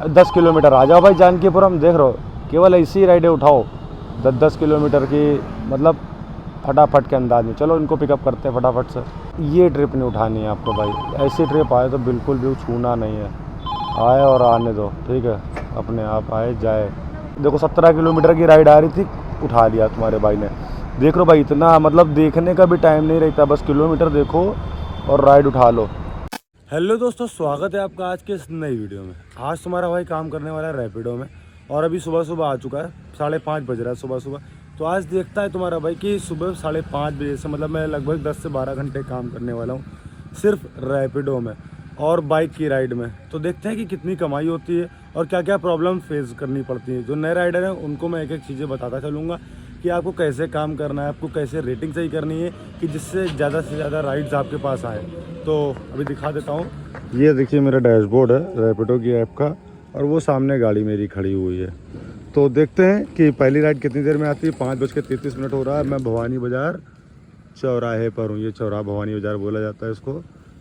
10 kilometre आ जाओ भाई जानकीपुरम, देख रहे हो केवल ऐसी राइडें उठाओ 10 किलोमीटर की, मतलब फटाफट के अंदाज में। चलो इनको पिकअप करते हैं फटाफट से। ये ट्रिप नहीं उठानी है आपको भाई, ऐसी ट्रिप आए तो बिल्कुल भी छूना नहीं है, आए और आने दो, ठीक है, अपने आप आए जाए। देखो 17 किलोमीटर की राइड आ रही थी, उठा लिया तुम्हारे भाई ने। देख लो भाई, इतना मतलब देखने का भी टाइम नहीं रहता, बस किलोमीटर देखो और राइड उठा लो। हेलो दोस्तों, स्वागत है आपका आज के इस नई वीडियो में। आज तुम्हारा भाई काम करने वाला है रैपिडो में, और अभी सुबह सुबह आ चुका है, 5:30 बज रहा है सुबह सुबह। तो आज देखता है तुम्हारा भाई कि सुबह 5:30 बजे से, मतलब मैं लगभग 10 से 12 घंटे काम करने वाला हूँ सिर्फ रैपिडो में और बाइक की राइड में। तो देखते हैं कि कितनी कमाई होती है और क्या क्या प्रॉब्लम फेस करनी पड़ती है। जो नए राइडर हैं उनको मैं एक एक चीज़ें बताता चलूँगा कि आपको कैसे काम करना है, आपको कैसे रेटिंग सही करनी है कि जिससे ज़्यादा से ज़्यादा राइड्स आपके पास आए। तो अभी दिखा देता हूँ। ये देखिए मेरा डैशबोर्ड है रैपिडो की ऐप का, और वो सामने गाड़ी मेरी खड़ी हुई है। तो देखते हैं कि पहली राइड कितनी देर में आती है। 5:33 हो रहा है। मैं भवानी बाज़ार चौराहे पर हूँ। ये चौराहा भवानी बाज़ार बोला जाता है इसको,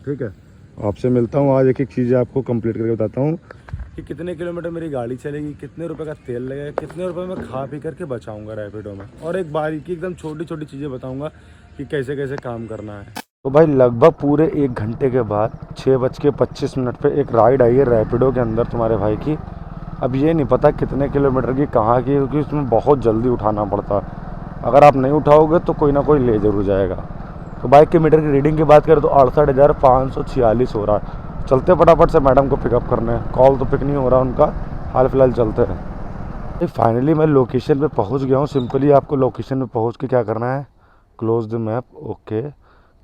ठीक है। आपसे मिलता हूँ, आज एक एक चीज़ें आपको कंप्लीट करके बताता हूँ कि कितने किलोमीटर मेरी गाड़ी चलेगी, कितने रुपए का तेल लगेगा, कितने रुपए मैं खा पी करके बचाऊंगा रैपिडो में, और एक बारीकी एकदम छोटी छोटी चीज़ें बताऊंगा कि कैसे कैसे काम करना है। तो भाई लगभग पूरे 1 घंटे के बाद 6:25 पे एक राइड आई है रैपिडो के अंदर तुम्हारे भाई की। अब ये नहीं पता कितने किलोमीटर की, कहाँ की, क्योंकि उसमें बहुत जल्दी उठाना पड़ता है। अगर आप नहीं उठाओगे तो कोई ना कोई ले जरूर जाएगा। तो बाइक के मीटर की रीडिंग की बात करें तो 68,546 हो रहा है। चलते फटाफट से मैडम को पिकअप करने हैं। कॉल तो पिक नहीं हो रहा उनका, हाल फिलहाल चलते हैं। फाइनली मैं लोकेशन पे पहुंच गया हूं। सिंपली आपको लोकेशन पे पहुंच के क्या करना है, क्लोज द मैप, ओके।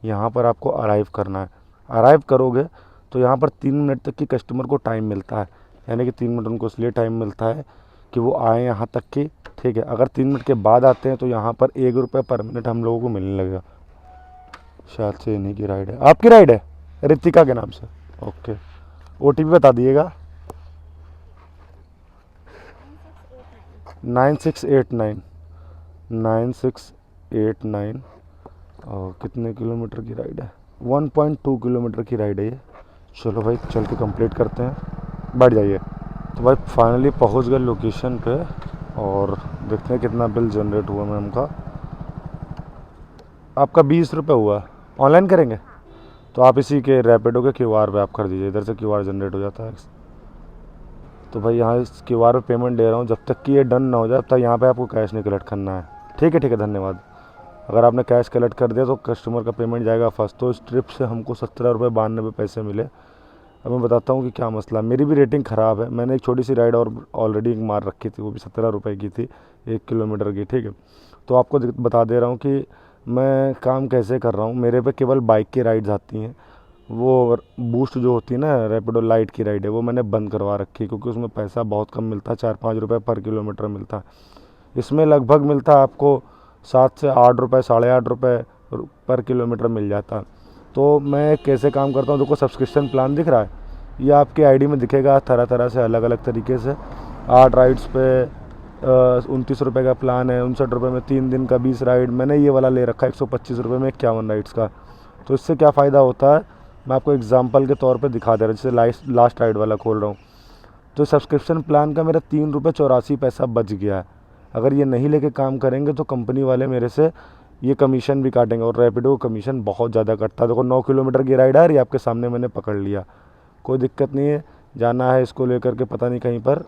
यहाँ पर आपको अराइव करना है। अराइव करोगे तो यहाँ पर 3 मिनट तक की कस्टमर को टाइम मिलता है, यानी कि 3 मिनट उनको इसलिए टाइम मिलता है कि वो आए यहाँ तक की, ठीक है। अगर 3 मिनट के बाद आते हैं तो यहाँ पर 1 रुपये पर मिनट हम लोगों को मिलने लगेगा। शायद से इन्हीं की राइड है। आपकी राइड है रितिका के नाम से, ओके। OTP बता दिएगा। 9689। और कितने किलोमीटर की राइड है? 1.2 किलोमीटर की राइड है ये। चलो भाई चल के कंप्लीट करते हैं, बढ़ जाइए। तो भाई फाइनली पहुंच गए लोकेशन पे, और देखते हैं कितना बिल जनरेट हुआ मैम का। आपका 20 रुपये हुआ। ऑनलाइन करेंगे तो आप इसी के रैपिडो के QR पे आप कर दीजिए, इधर से QR जनरेट हो जाता है। तो भाई यहाँ इस QR पे पेमेंट ले रहा हूँ। जब तक कि ये डन ना हो जाए तब तक यहाँ पे आपको कैश नहीं कलेक्ट करना है, ठीक है, ठीक है, धन्यवाद। अगर आपने कैश कलेक्ट कर दिया तो कस्टमर का पेमेंट जाएगा फर्स्ट। तो इस ट्रिप से हमको 17 रुपये 92 पैसे मिले। अब मैं बताता हूँ कि क्या मसला। मेरी भी रेटिंग ख़राब है। मैंने एक छोटी सी राइड और ऑलरेडी एक मार रखी थी, वो भी 17 रुपये की थी, 1 किलोमीटर की, ठीक है। तो आपको बता दे रहा हूँ कि मैं काम कैसे कर रहा हूँ। मेरे पे केवल बाइक की राइड्स आती हैं। वो बूस्ट जो होती है ना, रैपिडो लाइट की राइड है, वो मैंने बंद करवा रखी है, क्योंकि उसमें पैसा बहुत कम मिलता है, 4-5 रुपये पर किलोमीटर मिलता है। इसमें लगभग मिलता है आपको 7 से 8 रुपये, 8.5 रुपये पर किलोमीटर मिल जाता है। तो मैं कैसे काम करता हूँ, देखो सब्सक्रिप्शन प्लान दिख रहा है, ये आपके ID में दिखेगा तरह तरह से, अलग अलग तरीके से। 8 राइड्स पे 29 रुपये का प्लान है, 59 रुपये में 3 दिन का 20 राइड। मैंने ये वाला ले रखा है 125 रुपये में 51 राइड्स का। तो इससे क्या फ़ायदा होता है, मैं आपको एग्जांपल के तौर पे दिखा दे रहा हूँ। जैसे लास्ट राइड वाला खोल रहा हूँ, तो सब्सक्रिप्शन प्लान का मेरा 3 रुपये 84 पैसा बच गया है। अगर ये नहीं लेके काम करेंगे तो कंपनी वाले मेरे से ये कमीशन भी काटेंगे, और रैपिडो कमीशन बहुत ज़्यादा कटता है। देखो 9 किलोमीटर की राइड आ रही है आपके सामने, मैंने पकड़ लिया, कोई दिक्कत नहीं है। जाना है इसको लेकर के पता नहीं कहीं पर,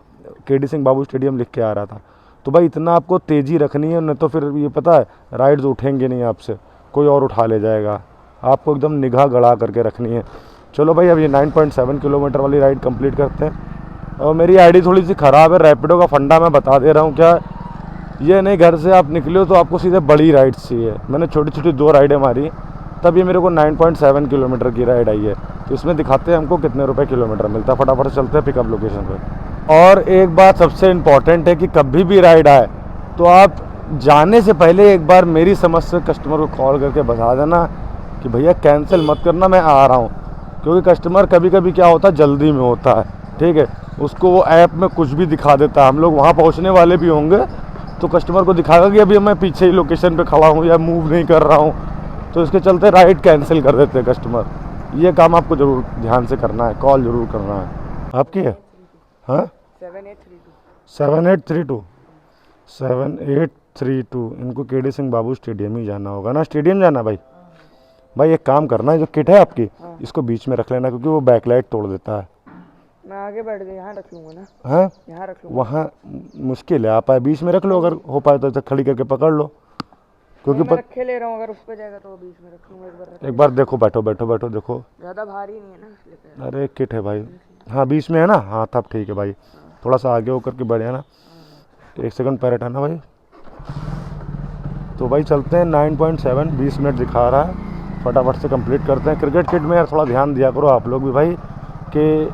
KD सिंह बाबू स्टेडियम लिख के आ रहा था। तो भाई इतना आपको तेज़ी रखनी है, नहीं तो फिर ये पता है राइड्स उठेंगे नहीं आपसे, कोई और उठा ले जाएगा। आपको एकदम निगाह गड़ा करके रखनी है। चलो भाई अब ये 9.7 किलोमीटर वाली राइड कंप्लीट करते हैं। और मेरी ID थोड़ी सी ख़राब है। रैपिडो का फंडा मैं बता दे रहा हूँ क्या, ये नहीं घर से आप निकले हो तो आपको सीधे बड़ी राइड्स चाहिए। मैंने छोटी छोटी 2 राइडें मारी, तब ये मेरे को 9.7 किलोमीटर की राइड आई है। तो इसमें दिखाते हैं हमको कितने रुपए किलोमीटर मिलता है। फटाफट चलते हैं पिकअप लोकेशन पे। और एक बात सबसे इम्पॉर्टेंट है कि कभी भी राइड आए तो आप जाने से पहले एक बार मेरी समझ से कस्टमर को कॉल करके बता देना कि भैया कैंसिल मत करना, मैं आ रहा हूँ। क्योंकि कस्टमर कभी कभी क्या होता है, जल्दी में होता है, ठीक है। उसको वो ऐप में कुछ भी दिखा देता है। हम लोग वहाँ पहुँचने वाले भी होंगे तो कस्टमर को दिखाएगा कि अभी मैं पीछे ही लोकेशन पे खड़ा हूँ या मूव नहीं कर रहा हूँ, तो इसके चलते राइड कैंसिल कर देते हैं कस्टमर। ये काम आपको ज़रूर ध्यान से करना है, कॉल ज़रूर करना है। आपकी है? हाँ 7832। 7832। इनको केडी सिंह बाबू स्टेडियम ही जाना होगा ना, स्टेडियम जाना भाई। भाई एक काम करना है, जो किट है आपकी इसको बीच में रख लेना, क्योंकि वो बैकलाइट तोड़ देता है। मैं आगे बैठ गया, यहाँ रख लूँगा ना। हाँ यहाँ रख लूँगा। वहाँ मुश्किल है, आप बीच में रख लो, अगर हो पाए तो खड़ी करके पकड़ लो, क्योंकि मैं रखे ले रहा हूँ, अगर उस पर जाएगा तो बीच में रख लूँगा। एक बार देखो, बैठो बैठो बैठो, देखो ज़्यादा भारी नहीं है ना इसलिए। अरे किट है भाई, हाँ बीच में है ना, हाँ तब ठीक है भाई। थोड़ा सा आगे होकर के बढ़िया ना, 1 सेकंड पैर हटाना भाई। तो भाई चलते हैं 9.7, 20 मिनट दिखा रहा है, फटाफट से कंप्लीट करते हैं। क्रिकेट किट में यार थोड़ा ध्यान दिया करो आप लोग भी भाई, कि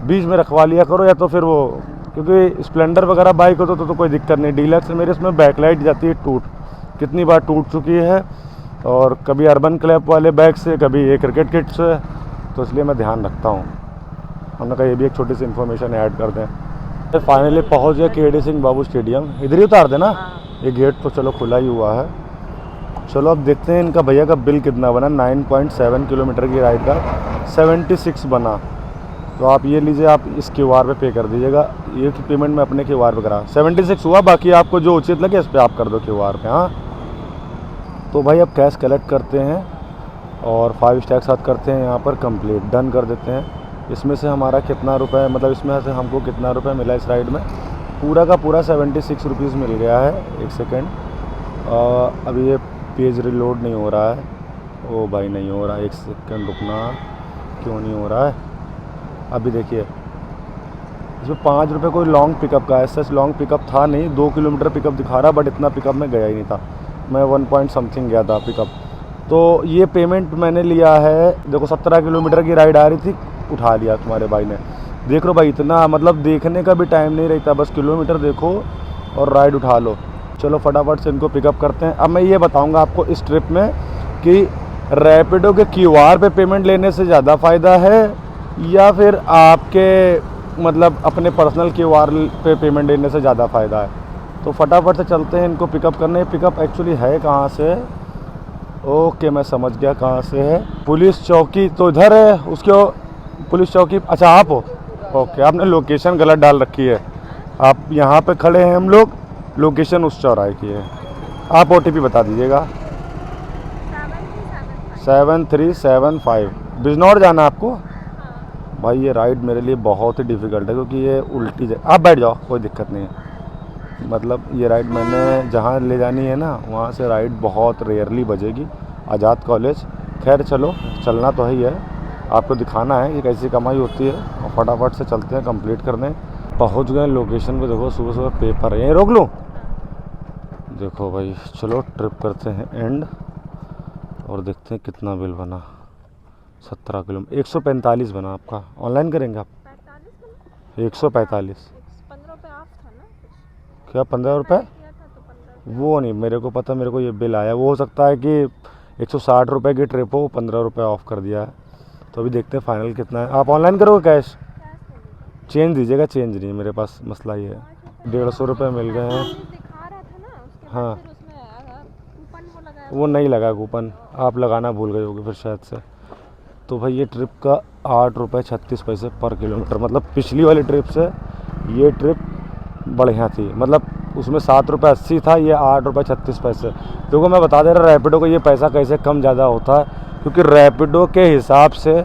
बीच में रखवा लिया करो, या तो फिर वो, क्योंकि स्प्लेंडर वगैरह बाइक हो तो कोई दिक्कत नहीं। डीलक्स मेरे इसमें बैकलाइट जाती है टूट, कितनी बार टूट चुकी है, और कभी अर्बन क्लैप वाले बैग से, कभी ये क्रिकेट किट से, तो इसलिए मैं ध्यान रखता हूँ। हमने कहा ये भी एक छोटी सी इन्फॉर्मेशन ऐड कर दें। फिर फाइनली पहुँच गया केडी सिंह बाबू स्टेडियम, इधर ही उतार देना। ये गेट तो चलो खुला ही हुआ है। चलो अब देखते हैं इनका भैया का बिल कितना बना। 9.7 किलोमीटर की राइड का 76 बना। तो आप ये लीजिए, आप इस QR पे कर दीजिएगा। ये पेमेंट मैं अपने QR पे करा, 76 हुआ, बाकी आपको जो उचित लगे इस पर आप कर दो QR पे। हाँ तो भाई अब कैश कलेक्ट करते हैं और 5 स्टार के साथ करते हैं यहाँ पर कंप्लीट, डन कर देते हैं। इसमें से हमारा कितना रुपए, मतलब इसमें से हमको कितना रुपए मिला इस राइड में, पूरा का पूरा 76 रुपीज़ मिल गया है। 1 सेकेंड, अभी ये पेज रिलोड नहीं हो रहा है। ओ भाई नहीं हो रहा, 1 सेकेंड रुकना, क्यों नहीं हो रहा है। अभी देखिए इसमें 5 रुपये कोई लॉन्ग पिकअप का, ऐसा लॉन्ग पिकअप था नहीं, 2 किलोमीटर पिकअप दिखा रहा, बट इतना पिकअप में गया ही नहीं था, मैं 1 पॉइंट समथिंग गया था पिकअप। तो ये पेमेंट मैंने लिया है, देखो 17 किलोमीटर की राइड आ रही थी, उठा लिया तुम्हारे भाई ने। देख लो भाई, इतना मतलब देखने का भी टाइम नहीं रहता, बस किलोमीटर देखो और राइड उठा लो। चलो फटाफट से इनको पिकअप करते हैं। अब मैं ये बताऊंगा आपको इस ट्रिप में कि रैपिडो के QR पे पेमेंट लेने से ज़्यादा फ़ायदा है, या फिर आपके मतलब अपने पर्सनल QR पे पेमेंट लेने से ज़्यादा फ़ायदा है। तो फटाफट से चलते हैं इनको पिकअप करने। पिकअप एक्चुअली है कहाँ से, ओके मैं समझ गया कहाँ से है। पुलिस चौकी तो इधर है, उसके पुलिस चौकी, अच्छा आप हो, ओके आपने लोकेशन गलत डाल रखी है। आप यहाँ पे खड़े हैं हम लोग, लोकेशन उस चौराहे की है। आप OTP बता दीजिएगा। 7375। बिजनौर जाना आपको। भाई ये राइड मेरे लिए बहुत ही डिफ़िकल्ट है, क्योंकि ये उल्टी आप बैठ जाओ, कोई दिक्कत नहीं है। मतलब ये राइड मैंने जहाँ ले जानी है ना, वहाँ से राइड बहुत रेयरली बजेगी। आज़ाद कॉलेज, खैर चलो चलना तो ही है, आपको दिखाना है ये कैसी कमाई होती है। और फटाफट से चलते हैं कंप्लीट करने। पहुँच गए लोकेशन पे, देखो सुबह सुबह पेपर है, यहीं रोक लूँ। देखो भाई चलो ट्रिप करते हैं एंड, और देखते हैं कितना बिल बना। 17 किलोमीटर 145 बना आपका। ऑनलाइन करेंगे आप? 145। 15 रुपये ऑफ था ना। क्या 15 रुपये? वो नहीं मेरे को पता, मेरे को ये बिल आया। वो हो सकता है कि 160 रुपये की ट्रिप हो, 15 रुपये ऑफ कर दिया है। तो अभी देखते हैं फाइनल कितना है। आप ऑनलाइन करोगे कैश? चेंज दीजिएगा। चेंज नहीं है मेरे पास, मसला ये है। 150 रुपये मिल गए हैं। हाँ वो नहीं लगा कूपन, आप लगाना भूल गए होगे फिर शायद से। तो भाई ये ट्रिप का 8 रुपये 36 पैसे पर किलोमीटर, मतलब पिछली वाली ट्रिप से ये ट्रिप बढ़िया थी। मतलब उसमें 7 रुपये 80 था, ये 8 रुपये 36 पैसे। देखो मैं बता दे रहा रैपिडो को ये पैसा कैसे कम ज़्यादा होता है, क्योंकि रैपिडो के हिसाब से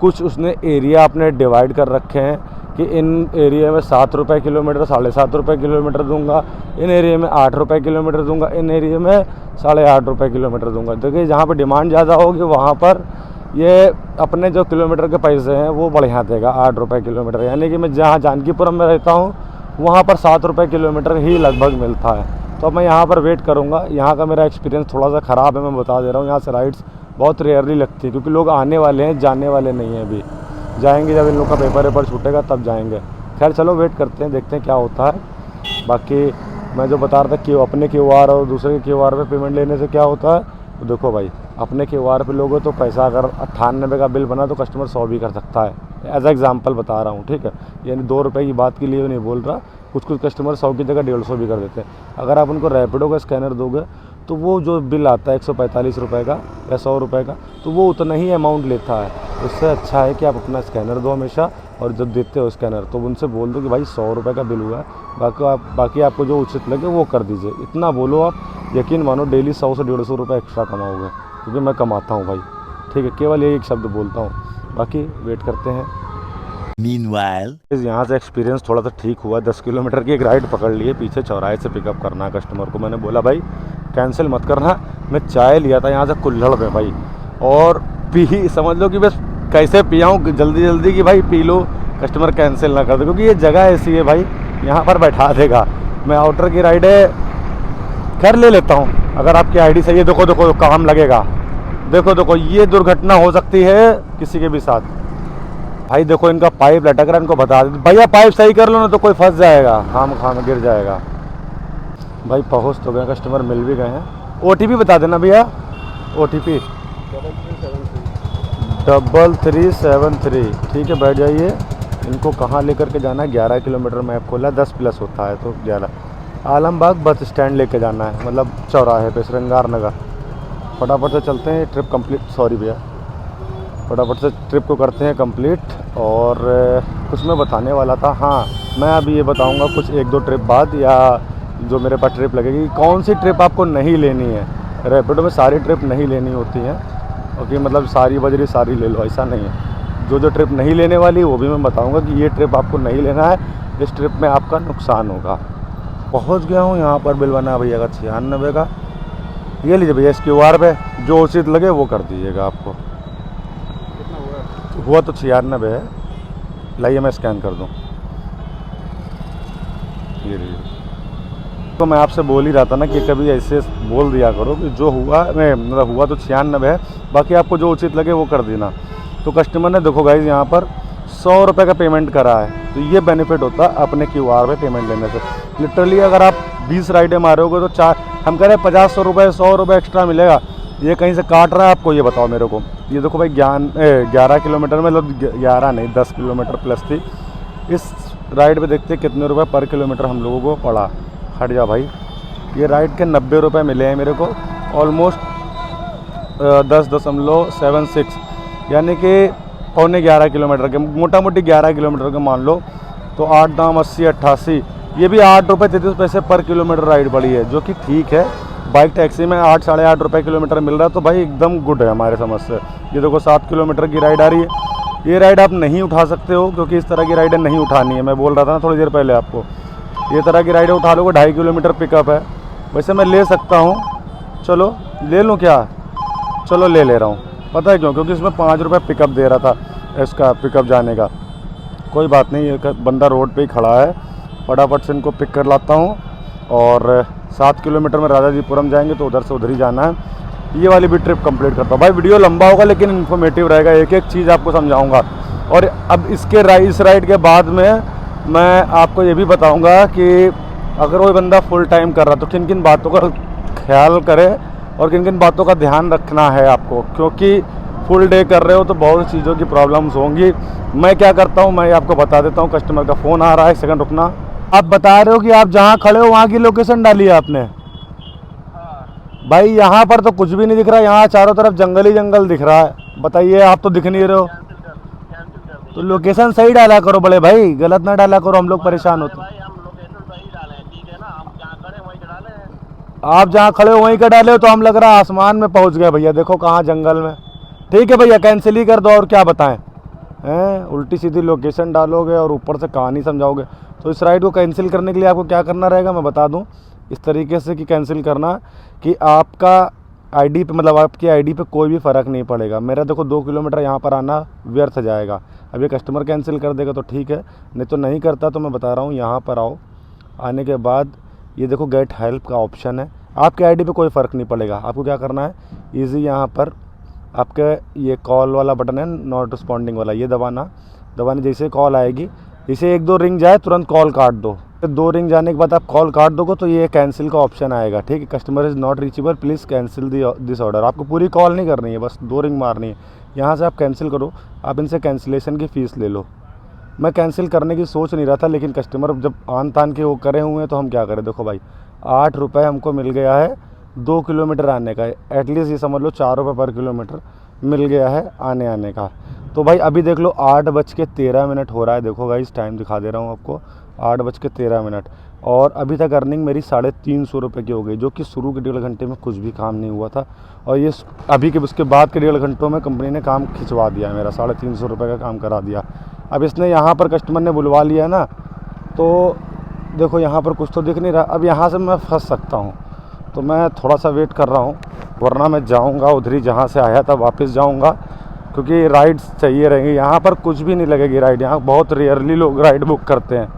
कुछ उसने एरिया अपने डिवाइड कर रखे हैं कि इन एरिया में 7 रुपये किलोमीटर, 7.5 रुपये किलोमीटर दूंगा, इन एरिया में 8 रुपये किलोमीटर दूंगा, इन एरिया में 8.5 रुपये किलोमीटर दूंगा। देखिए जहाँ पर डिमांड ज़्यादा होगी वहाँ पर ये अपने जो किलोमीटर के पैसे हैं वो बढ़िया देगा, 8 रुपये किलोमीटर। यानी कि मैं जहाँ जानकीपुरम में रहता हूँ वहाँ पर 7 रुपये किलोमीटर ही लगभग मिलता है। तो अब मैं यहाँ पर वेट करूँगा। यहाँ का मेरा एक्सपीरियंस थोड़ा सा ख़राब है, मैं बता दे रहा हूँ। यहाँ से राइड्स बहुत रेयरली लगती है, क्योंकि लोग आने वाले हैं, जाने वाले नहीं हैं। अभी जाएंगे जब इन लोग का पेपर छूटेगा तब जाएंगे। खैर चलो वेट करते हैं, देखते हैं क्या होता है। बाकी मैं जो बता रहा था कि अपने QR और दूसरे के QR पे पेमेंट लेने से क्या होता है, तो देखो भाई अपने QR पे लोगो तो पैसा अगर 98 का बिल बना तो कस्टमर 100 भी कर सकता है। एज एग्जांपल बता रहा हूँ, ठीक है। यानी 2 रुपये की बात के लिए नहीं बोल रहा, कुछ कस्टमर 100 की जगह 150 भी कर देते हैं। अगर आप उनको रैपिडो का स्कैनर दोगे तो वो जो बिल आता है 145 रुपये का या 100 रुपये का, तो वो उतना ही अमाउंट लेता है। उससे अच्छा है कि आप अपना स्कैनर दो हमेशा, और जब देते हो स्कैनर तो उनसे बोल दो कि भाई 100 रुपये का बिल हुआ है, बाकी आपको जो उचित लगे वो कर दीजिए। इतना बोलो आप, यकीन मानो डेली 100 से 150 रुपये एक्स्ट्रा कमाओगे, क्योंकि मैं कमाता हूँ भाई। ठीक है, केवल यही एक शब्द बोलता हूँ, बाकी वेट करते हैं। Meanwhile, यहाँ से एक्सपीरियंस थोड़ा सा ठीक हुआ। 10 किलोमीटर की एक राइड पकड़ लिए, पीछे चौराहे से पिकअप करना है कस्टमर को। मैंने बोला भाई कैंसिल मत करना, मैं चाय लिया था यहाँ से कुल्हड़ में भाई, और पी समझ लो कि बस कैसे पिया हूँ जल्दी जल्दी कि भाई पी लो, कस्टमर कैंसिल ना कर दे, क्योंकि ये जगह ऐसी है भाई यहाँ पर बैठा देगा। मैं आउटर की राइड है कर ले लेता हूँ, अगर आपकी आईडी सही है। देखो देखो काम लगेगा, देखो देखो ये दुर्घटना हो सकती है किसी के भी साथ। भाई देखो इनका पाइप लटक रहा है, इनको बता दे भैया पाइप सही कर लो ना तो कोई फंस जाएगा, खाम गिर जाएगा। भाई पहुँच तो गए, कस्टमर मिल भी गए हैं। OTP बता देना भैया, OTP 3373। ठीक है, बैठ जाइए। इनको कहाँ लेकर के जाना है? 11 किलोमीटर मैप खोला, 10 प्लस होता है तो 11। आलमबाग बस स्टैंड लेके जाना है, मतलब चौराहे पे श्रृंगार नगर। फटाफट से चलते हैं, ट्रिप कंप्लीट। सॉरी भैया, फटाफट से ट्रिप को करते हैं कंप्लीट। और कुछ मैं बताने वाला था, हाँ मैं अभी ये बताऊंगा कुछ 1-2 ट्रिप बाद, या जो मेरे पास ट्रिप लगेगी। कौन सी ट्रिप आपको नहीं लेनी है? रैपिडो में सारी ट्रिप नहीं लेनी होती हैं, ओके, मतलब सारी बजरी सारी ले लो, ऐसा नहीं है। जो ट्रिप नहीं लेने वाली वो भी मैं बताऊंगा कि ये ट्रिप आपको नहीं लेना है, इस ट्रिप में आपका नुकसान होगा। पहुंच गया हूँ यहाँ पर, बिल बना भैया का 96 का। ये लीजिए भैया, इस QR पे जो उचित लगे वो कर दीजिएगा। आपको हुआ तो 96 है, लाइए मैं स्कैन कर दूँ। ये लीजिए। तो मैं आपसे बोल ही रहा था ना कि कभी ऐसे बोल दिया करो कि जो हुआ मतलब हुआ तो 96 है, बाकी आपको जो उचित लगे वो कर देना। तो कस्टमर ने देखो गाइज यहाँ पर 100 रुपये का पेमेंट करा है, तो ये बेनिफिट होता है अपने QR पे पेमेंट लेने से। लिटरली अगर आप 20 राइडें मारोगे तो हम कह रहे हैं 50-100 रुपये 100 रुपये एक्स्ट्रा मिलेगा। ये कहीं से काट रहा है आपको, ये बताओ मेरे को। ये देखो भाई 11 किलोमीटर में, मतलब 11 नहीं 10 किलोमीटर प्लस थी। इस राइड पे देखते कितने रुपए पर किलोमीटर हम लोगों को पड़ा। हट जा भाई, ये राइड के 90 रुपये मिले हैं मेरे को, ऑलमोस्ट 10.76, यानी कि 11.25 किलोमीटर के, मोटा मोटी 11 किलोमीटर के मान लो तो 8 दाम 80 88, ये भी 8 रुपये 33 पैसे पर किलोमीटर राइड पड़ी है, जो कि ठीक है। बाइक टैक्सी में 8 साढ़े 8 रुपये किलोमीटर मिल रहा है, तो भाई एकदम गुड है हमारे समझ से। ये देखो 7 किलोमीटर की राइड आ रही है। ये राइड आप नहीं उठा सकते हो, क्योंकि इस तरह की राइडें नहीं उठानी है। मैं बोल रहा था ना थोड़ी देर पहले आपको, ये तरह की राइडें उठा लोगे 2.5 किलोमीटर पिकअप है। वैसे मैं ले सकता हूँ, चलो ले लूँ क्या? चलो ले रहा हूँ। पता है क्यों? क्योंकि इसमें 5 रुपये पिकअप दे रहा था, इसका पिकअप जाने का। कोई बात नहीं, ये बंदा रोड पे ही खड़ा है, फटाफट से इनको पिक कर लाता हूँ। और 7 किलोमीटर में राजाजीपुरम जाएंगे, तो उधर से उधर ही जाना है। ये वाली भी ट्रिप कंप्लीट करता हूँ। भाई वीडियो लंबा होगा लेकिन इन्फॉर्मेटिव रहेगा, एक एक चीज़ आपको समझाऊँगा। और अब इस राइड के बाद में मैं आपको ये भी बताऊँगा कि अगर कोई बंदा फुल टाइम कर रहा तो किन किन बातों का ख्याल करे और किन किन बातों का ध्यान रखना है आपको, क्योंकि फुल डे कर रहे हो तो बहुत चीज़ों की प्रॉब्लम्स होंगी। मैं क्या करता हूँ, मैं आपको बता देता हूँ। कस्टमर का फ़ोन आ रहा है, 1 सेकंड रुकना। आप बता रहे हो कि आप जहाँ खड़े हो वहाँ की लोकेशन डाली है आपने? भाई यहाँ पर तो कुछ भी नहीं दिख रहा, यहाँ चारों तरफ जंगल ही जंगल दिख रहा है। बताइए, आप तो दिख नहीं रहे हो, तो लोकेशन सही डाला करो बड़े भाई, गलत ना डाला करो, हम लोग परेशान होते हैं। आप जहाँ खड़े हो वहीं का डाले हो, तो हम लग रहा है आसमान में पहुँच गए भैया। देखो कहाँ जंगल में। ठीक है भैया, कैंसिल ही कर दो, और क्या बताएं हैं? उल्टी सीधी लोकेशन डालोगे और ऊपर से कहानी समझाओगे। तो इस राइड को कैंसिल करने के लिए आपको क्या करना रहेगा मैं बता दूं, इस तरीके से कि कैंसिल करना कि आपका आईडी पे, मतलब आपकी आईडी पे कोई भी फ़र्क नहीं पड़ेगा। मेरा देखो 2 किलोमीटर यहाँ पर आना व्यर्थ जाएगा। अब ये कस्टमर कैंसिल कर देगा तो ठीक है, नहीं तो नहीं करता। तो मैं बता रहा हूँ, यहाँ पर आओ, आने के बाद ये देखो गेट हेल्प का ऑप्शन है। आपके आईडी पे कोई फ़र्क नहीं पड़ेगा। आपको क्या करना है, ईजी यहाँ पर आपके ये कॉल वाला बटन है, नॉट रिस्पॉन्डिंग वाला, ये दबाने जैसे कॉल आएगी, जैसे 1-2 रिंग जाए तुरंत कॉल काट दो। 2 रिंग जाने के बाद आप कॉल काट दोगे तो ये कैंसिल का ऑप्शन आएगा। ठीक है, customer is not reachable, please cancel this order. आपको पूरी कॉल नहीं करनी है, बस 2 रिंग मारनी है। यहाँ से आप कैंसिल करो, आप इनसे कैंसिलेशन की फ़ीस ले लो। मैं कैंसिल करने की सोच नहीं रहा था, लेकिन कस्टमर जब आन तान के वो करे हुए हैं तो हम क्या करें। देखो भाई 8 रुपये हमको मिल गया है 2 किलोमीटर आने का। एटलीस्ट ये समझ लो 4 रुपये पर किलोमीटर। मिल गया है आने आने का। तो भाई अभी देख लो 8:13 हो रहा है। देखो गाइस टाइम दिखा दे रहा हूँ आपको, 8:13 और अभी तक अर्निंग मेरी 350 रुपये की हो गई, जो कि शुरू के 1.5 घंटे में कुछ भी काम नहीं हुआ था। और ये अभी के उसके बाद के 1.5 घंटों में कंपनी ने काम खिंचवा दिया, मेरा 350 रुपये का काम करा दिया। अब इसने यहाँ पर कस्टमर ने बुलवा लिया ना, तो देखो यहाँ पर कुछ तो दिख नहीं रहा। अब यहाँ से मैं फंस सकता हूँ, तो मैं थोड़ा सा वेट कर रहा हूँ, वरना मैं जाऊँगा उधर ही जहाँ से आया था वापस जाऊँगा, क्योंकि राइड्स चाहिए रहेंगी। यहाँ पर कुछ भी नहीं लगेगी राइड, यहाँ बहुत रेयरली लोग राइड बुक करते हैं।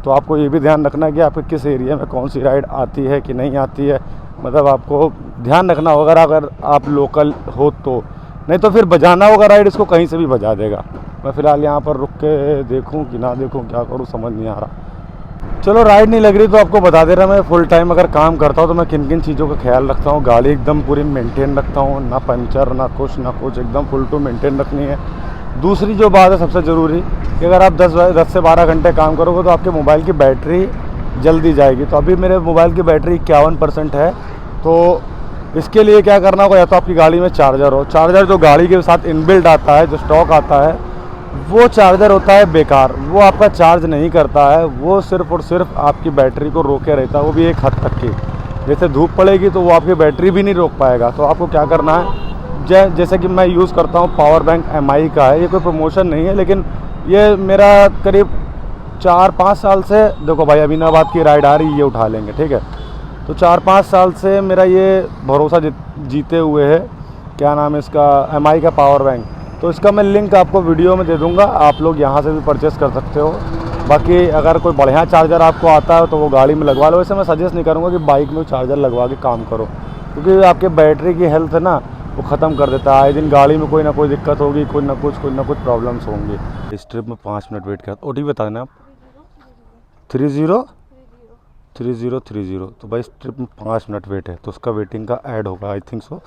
तो आपको ये भी ध्यान रखना है कि आपके किस एरिया में कौन सी राइड आती है कि नहीं आती है, मतलब आपको ध्यान रखना होगा अगर आप लोकल हो तो, नहीं तो फिर बजाना होगा राइड, इसको कहीं से भी बजा देगा। मैं फ़िलहाल यहाँ पर रुक के देखूँ कि ना देखूँ, क्या करूँ समझ नहीं आ रहा। चलो राइड नहीं लग रही तो आपको बता दे रहा मैं फुल टाइम अगर काम करता हूँ तो मैं किन किन चीज़ों का ख्याल रखता हूँ। गाड़ी एकदम पूरी मेंटेन रखता हूँ, ना पंचर ना कुछ एकदम फुल टू मेंटेन रखनी है। दूसरी जो बात है सबसे ज़रूरी कि अगर आप 10 से 12 घंटे काम करोगे तो आपके मोबाइल की बैटरी जल्दी जाएगी। तो अभी मेरे मोबाइल की बैटरी 51% है। तो इसके लिए क्या करना होगा, या तो आपकी गाड़ी में चार्जर हो, चार्जर जो गाड़ी के साथ इनबिल्ट आता है, जो स्टॉक आता है, वो चार्जर होता है बेकार, वो आपका चार्ज नहीं करता है, वो सिर्फ़ और सिर्फ आपकी बैटरी को रोके रहता है, वो भी एक हद तक की। जैसे धूप पड़ेगी तो वो आपकी बैटरी भी नहीं रोक पाएगा। तो आपको क्या करना है, जैसे कि मैं यूज़ करता हूँ पावर बैंक MI का है, ये कोई प्रमोशन नहीं है, लेकिन ये मेरा करीब 4-5 साल से, देखो भाई अमीनाबाद की राइड आ रही है, ये उठा लेंगे ठीक है। तो 4-5 साल से मेरा ये भरोसा जीते हुए है, क्या नाम है इसका, MI का पावर बैंक। तो इसका मैं लिंक आपको वीडियो में दे दूंगा, आप लोग यहाँ से भी परचेस कर सकते हो। बाकी अगर कोई बढ़िया चार्जर आपको आता है तो वो गाड़ी में लगवा लो। वैसे मैं सजेस्ट नहीं करूँगा कि बाइक में चार्जर लगवा के काम करो, क्योंकि आपके बैटरी की हेल्थ है ना वो ख़त्म कर देता है। आए दिन गाड़ी में कोई ना कोई दिक्कत होगी, कोई ना कुछ प्रॉब्लम्स होंगी। इस ट्रिप में 5 मिनट वेट किया। OTP बता देना आप। 30। तो भाई इस ट्रिप में 5 मिनट वेट है, तो उसका वेटिंग का ऐड होगा आई थिंक सो।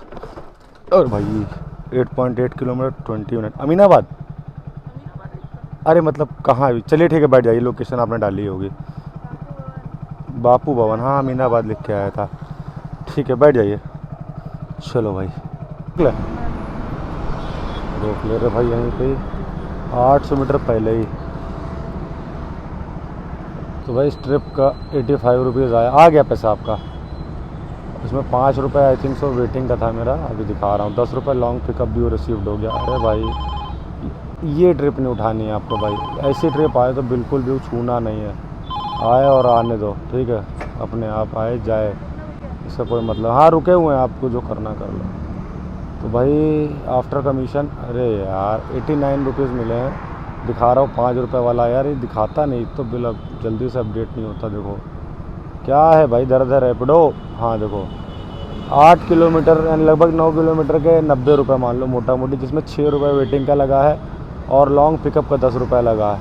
और भाई 8.8 किलोमीटर 20 मिनट अमीनाबाद। अरे मतलब कहाँ है, चलिए ठीक है बैठ जाइए, लोकेशन आपने डाली होगी बापू भवन, हाँ अमीनाबाद लिख के आया था, ठीक है बैठ जाइए। चलो भाई रोक ले रहे भाई यहीं पे 800 मीटर पहले ही। तो भाई इस ट्रिप का 85 रुपीज़ आया, आ गया पैसा आपका। इसमें 5 रुपये आई थिंक सो वेटिंग का था मेरा, अभी दिखा रहा हूँ। 10 रुपये लॉन्ग पिकअप भी रिसीव्ड हो गया। अरे भाई ये ट्रिप नहीं उठानी है आपको भाई, ऐसी ट्रिप आए तो बिल्कुल भी छूना नहीं है। आए और आने दो ठीक है, अपने आप आए जाए, इसका कोई मतलब। हाँ रुके हुए हैं, आपको जो करना कर लो। तो भाई आफ्टर कमीशन, अरे यार 89 रुपीज़ मिले हैं, दिखा रहा हूँ 5 रुपये वाला। यार ये दिखाता नहीं तो बिल अब जल्दी से अपडेट नहीं होता। देखो क्या है भाई, दर्द है रैपिडो। हाँ देखो 8 किलोमीटर यानी लगभग 9 किलोमीटर के 90 रुपये मान लो मोटा मोटी, जिसमें 6 रुपये वेटिंग का लगा है और लॉन्ग पिकअप का 10 रुपये लगा है।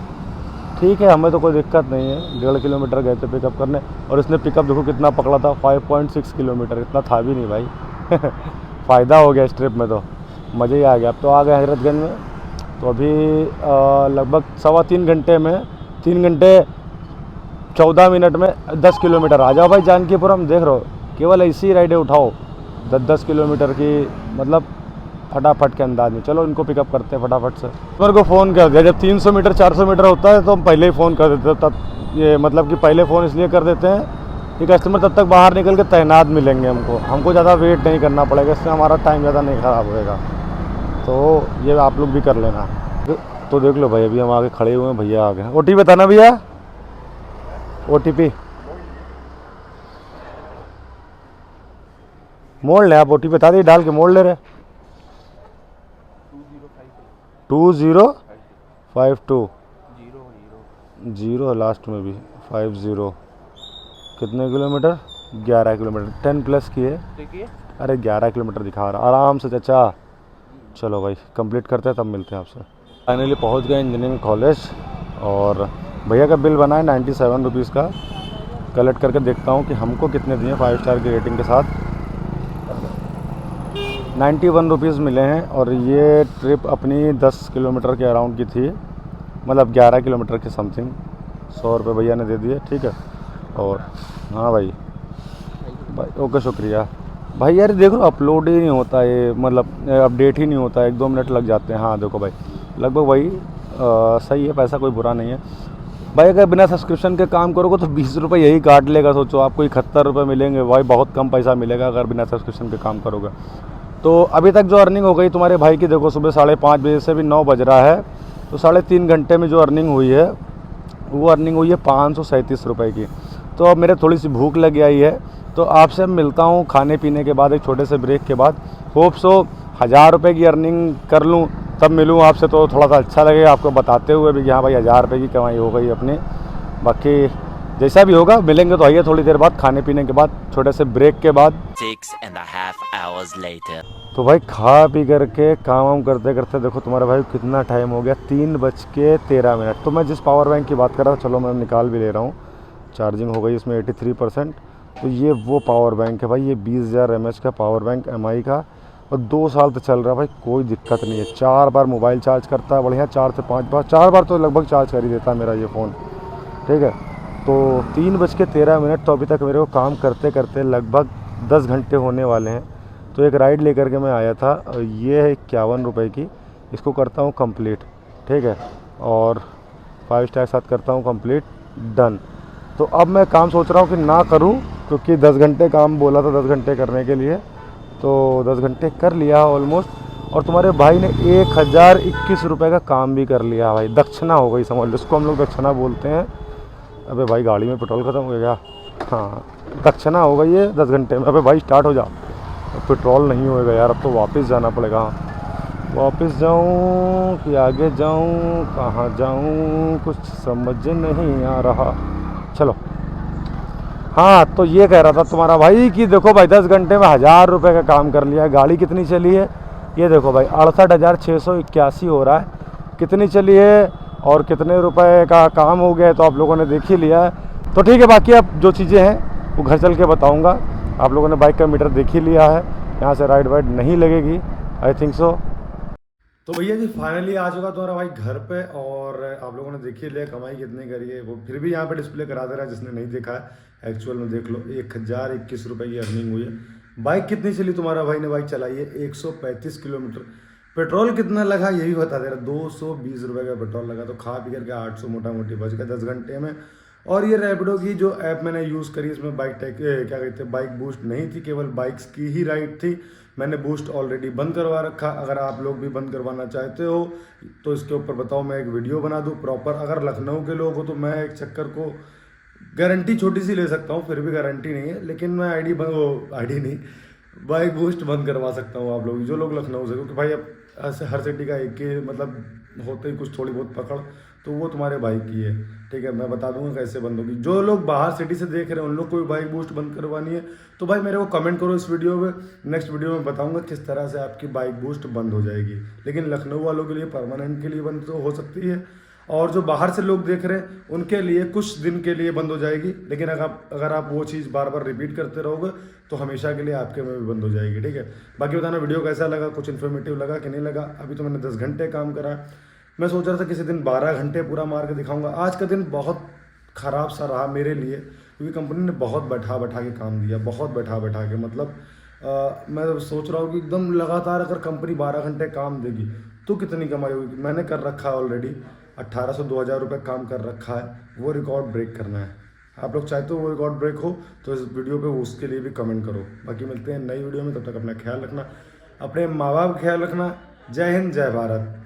ठीक है हमें तो कोई दिक्कत नहीं है, 1.5 किलोमीटर गए थे पिकअप करने, और इसने पिकअप देखो कितना पकड़ा था, 5.6 किलोमीटर, इतना था भी नहीं भाई। फ़ायदा हो गया इस ट्रिप में, तो मज़े ही आ गया। अब तो आ गए हजरतगंज में, तो अभी लगभग 3.25 घंटे में 3 घंटे 14 मिनट में 10 किलोमीटर आ जाओ भाई जानकीपुरम। देख रहे हो केवल ऐसी राइडें उठाओ 10-10 किलोमीटर की, मतलब फटाफट के अंदाज में। चलो इनको पिकअप करते हैं फटाफट से। मेरे को फ़ोन कर दिया, जब 300 मीटर 400 मीटर होता है तो हम पहले ही फ़ोन कर देते हैं। तब ये मतलब कि पहले फ़ोन इसलिए कर देते हैं कि कस्टमर तब तक बाहर निकल के तैनात मिलेंगे हमको ज़्यादा वेट नहीं करना पड़ेगा, इससे हमारा टाइम ज़्यादा नहीं ख़राब होएगा। तो ये आप लोग भी कर लेना। तो देख लो भाई अभी हम आगे खड़े हुए हैं, भैया आ गए। OTP बताना भैया, OTP मोड़ ले आप, OTP बता दिए, डाल के मोड़ ले रहे। 2052 जीरो लास्ट में भी 50। कितने किलोमीटर? 11 किलोमीटर, 10 प्लस की है। अरे 11 किलोमीटर दिखा रहा, आराम से चाचा। चलो भाई कंप्लीट करते हैं, तब मिलते हैं आपसे। फाइनली पहुंच गए इंजीनियरिंग कॉलेज, और भैया का बिल बना है 97 रुपीज़ का। कलेक्ट करके देखता हूं कि हमको कितने दिए 5 स्टार की रेटिंग के साथ। 91 रुपीज़ मिले हैं, और ये ट्रिप अपनी 10 किलोमीटर के अराउंड की थी, मतलब 11 किलोमीटर के समथिंग। 100 रुपये भैया ने दे दिए, ठीक है। और हाँ भाई ओके शुक्रिया। भाई यार देख लो अपलोड ही नहीं होता ये, मतलब अपडेट ही नहीं होता, 1-2 मिनट लग जाते हैं। हाँ देखो भाई लगभग वही सही है, पैसा कोई बुरा नहीं है भाई। अगर बिना सब्सक्रिप्शन के काम करोगे तो 20 रुपये यही काट लेगा। सोचो आपको 71 रुपये मिलेंगे भाई, बहुत कम पैसा मिलेगा अगर बिना सब्सक्रिप्शन के काम करोगे। तो अभी तक जो अर्निंग हो गई तुम्हारे भाई की, देखो सुबह 5:30 बजे से भी 9 बज रहा है, तो 3.5 घंटे में जो अर्निंग हुई है वो अर्निंग हुई है 537 रुपये की। तो अब मेरे थोड़ी सी भूख लग आई है, तो आपसे मिलता हूँ खाने पीने के बाद, एक छोटे से ब्रेक के बाद। होप सो 1000 रुपये की अर्निंग कर लूँ तब मिलूँ आपसे, तो थोड़ा सा अच्छा लगेगा आपको बताते हुए भी कि हाँ भाई 1000 रुपये की कमाई हो गई अपनी। बाकी जैसा भी होगा मिलेंगे तो आइए थोड़ी देर बाद, खाने पीने के बाद, छोटे से ब्रेक के बाद। 6.5 hours later. तो भाई खा पी करके काम वाम करते करते देखो तुम्हारे भाई कितना टाइम हो गया, 3:13। तो मैं जिस पावर बैंक की बात कर रहा था, चलो मैं निकाल भी ले रहा हूँ, चार्जिंग हो गई इसमें 83%। तो ये वो पावर बैंक है भाई, ये 20,000 mAh का पावर बैंक MI का, और 2 साल तो चल रहा है भाई, कोई दिक्कत नहीं है। 4 बार मोबाइल चार्ज करता है बढ़िया, 4 से 5 बार, 4 बार तो लगभग चार्ज कर ही देता है मेरा ये फ़ोन, ठीक है। तो 3:13, तो अभी तक मेरे को काम करते करते लगभग 10 घंटे होने वाले हैं। तो एक राइड लेकर के मैं आया था, ये है 51 रुपये की, इसको करता हूँ कंप्लीट, ठीक है, और 5 स्टार के साथ करता हूँ कंप्लीट, डन। तो अब मैं काम सोच रहा हूँ कि ना करूँ, क्योंकि 10 घंटे काम बोला था 10 घंटे करने के लिए, तो 10 घंटे कर लिया ऑलमोस्ट। और तुम्हारे भाई ने 1021 रुपये का काम भी कर लिया भाई, दक्षिणा हो गई समझ लो, इसको हम लोग दक्षिणा बोलते हैं। अबे भाई गाड़ी में पेट्रोल ख़त्म हो गया, हाँ दक्षिणा हो गई है 10 घंटे में। अबे भाई स्टार्ट हो जा, पेट्रोल नहीं होएगा यार, अब तो वापस जाना पड़ेगा। वापस जाऊं कि आगे जाऊं, कहाँ जाऊं, कुछ समझ नहीं आ रहा। चलो, हाँ तो ये कह रहा था तुम्हारा भाई कि देखो भाई 10 घंटे में 1000 रुपये का काम कर लिया है। गाड़ी कितनी चली है ये देखो भाई, 68,681 हो रहा है, कितनी चली है और कितने रुपए का काम हो गया है तो आप लोगों ने देख ही लिया है। तो ठीक है, बाकी अब जो चीज़ें हैं वो घर चल के बताऊँगा। आप लोगों ने बाइक का मीटर देख ही लिया है, यहाँ से राइड वाइड नहीं लगेगी, आई थिंक सो। तो भैया जी फाइनली आ चुका तुम्हारा भाई घर पे, और आप लोगों ने देख ही लिया कमाई कितनी करी है, वो फिर भी यहाँ पे डिस्प्ले करा दे रहा है, जिसने नहीं देखा है एक्चुअल में देख लो। 1021 रुपये की अर्निंग हुई है। बाइक कितनी चली तुम्हारा भाई ने, बाइक चलाई है 135 किलोमीटर। पेट्रोल कितना लगा ये भी बता दे रहा, 220 रुपये का पेट्रोल लगा, तो खा पी करके 800 मोटा मोटी बच गया 10 घंटे में। और ये रैपिडो की जो ऐप मैंने यूज़ करी, इसमें बाइक टेक क्या कहते हैं, बाइक बूस्ट नहीं थी, केवल बाइक्स की ही राइड थी। मैंने बूस्ट ऑलरेडी बंद करवा रखा, अगर आप लोग भी बंद करवाना चाहते हो तो इसके ऊपर बताओ, मैं एक वीडियो बना दूँ प्रॉपर। अगर लखनऊ के लोग हो तो मैं एक चक्कर को गारंटी छोटी सी ले सकता हूँ, फिर भी गारंटी नहीं है, लेकिन मैं आईडी नहीं, बाइक बूस्ट बंद करवा सकता हूँ आप लोग जो लोग लखनऊ से, क्योंकि भाई अब ऐसे हर सिटी का एक ही मतलब होते ही कुछ थोड़ी बहुत पकड़, तो वो तुम्हारे बाइक की है, ठीक है। मैं बता दूंगा कैसे बंद होगी। जो लोग बाहर सिटी से देख रहे हैं उन लोग को भी बाइक बूस्ट बंद करवानी है तो भाई मेरे को कमेंट करो इस वीडियो में, नेक्स्ट वीडियो में बताऊंगा किस तरह से आपकी बाइक बूस्ट बंद हो जाएगी। लेकिन लखनऊ वालों के लिए परमानेंट के लिए बंद तो हो सकती है, और जो बाहर से लोग देख रहे हैं उनके लिए कुछ दिन के लिए बंद हो जाएगी, लेकिन अगर आप वो चीज़ बार बार रिपीट करते रहोगे तो हमेशा के लिए आपके में भी बंद हो जाएगी, ठीक है। बाकी बताना वीडियो कैसा लगा, कुछ इन्फॉर्मेटिव लगा कि नहीं लगा। अभी तो मैंने 10 घंटे काम करा, मैं सोच रहा था किसी दिन 12 घंटे पूरा मार के दिखाऊंगा। आज का दिन बहुत ख़राब सा रहा मेरे लिए, क्योंकि कंपनी ने बहुत बैठा के काम दिया, बहुत बैठा के, मतलब मैं सोच रहा हूँ कि एकदम लगातार अगर कंपनी 12 घंटे काम देगी तो कितनी कमाई होगी। मैंने कर रखा है ऑलरेडी 1800-2000 रुपये काम कर रखा है, वो रिकॉर्ड ब्रेक करना है। आप लोग चाहते हो वो रिकॉर्ड ब्रेक हो तो इस वीडियो पे उसके लिए भी कमेंट करो। बाकी मिलते हैं नई वीडियो में, तब तक अपना ख्याल रखना, अपने माँ बाप का ख्याल रखना। जय हिंद, जय भारत।